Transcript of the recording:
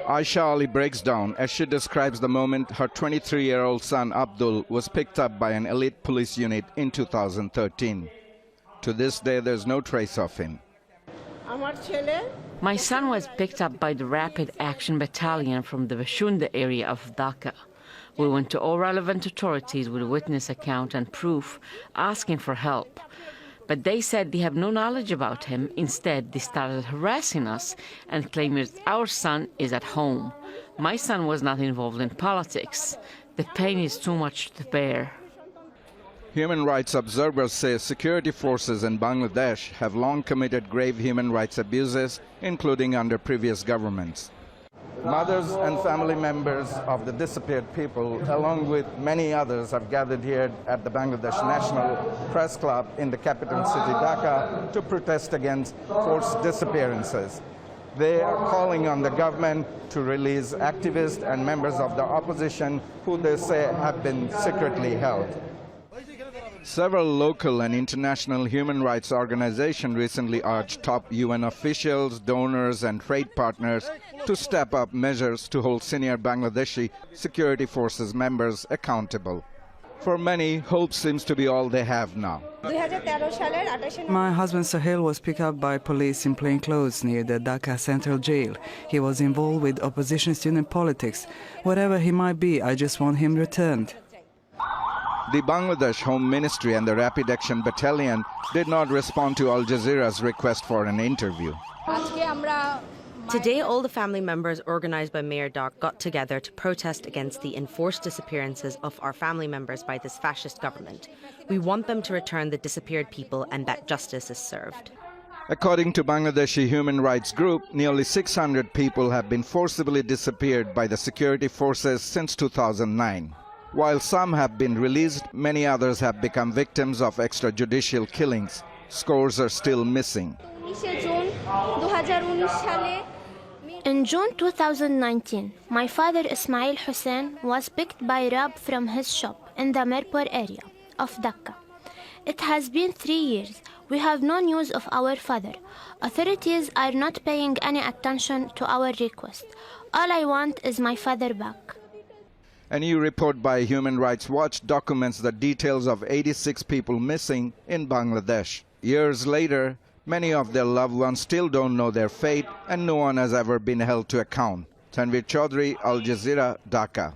Aisha Ali breaks down as she describes the moment her 23-year-old son Abdul was picked up by an elite police unit in 2013. To this day, there's no trace of him. My son was picked up by the Rapid Action Battalion from the Bashunda area of Dhaka. We went to all relevant authorities with a witness account and proof, asking for help. But they said they have no knowledge about him. Instead, they started harassing us and claiming that our son is at home. My son was not involved in politics. The pain is too much to bear. Human rights observers say security forces in Bangladesh have long committed grave human rights abuses, including under previous governments. Mothers and family members of the disappeared people, along with many others, have gathered here at the Bangladesh National Press Club in the capital city Dhaka to protest against forced disappearances. They are calling on the government to release activists and members of the opposition who they say have been secretly held. Several local and international human rights organizations recently urged top UN officials, donors and trade partners to step up measures to hold senior Bangladeshi security forces members accountable. For many, hope seems to be all they have now. My husband Sahel was picked up by police in plain clothes near the Dhaka Central Jail. He was involved with opposition student politics. Whatever he might be, I just want him returned. The Bangladesh Home Ministry and the Rapid Action Battalion did not respond to Al Jazeera's request for an interview. Today, all the family members organized by Mayor Dark got together to protest against the enforced disappearances of our family members by this fascist government. We want them to return the disappeared people and that justice is served. According to Bangladeshi human rights group, nearly 600 people have been forcibly disappeared by the security forces since 2009. While some have been released, many others have become victims of extrajudicial killings. Scores are still missing. In June 2019, my father Ismail Hussein was picked by rob from his shop in the Mirpur area of Dhaka. It has been 3 years. We have no news of our father. Authorities are not paying any attention to our request. All I want is my father back. A new report by Human Rights Watch documents the details of 86 people missing in Bangladesh. Years later, many of their loved ones still don't know their fate and no one has ever been held to account. Tanvir Chaudhry, Al Jazeera, Dhaka.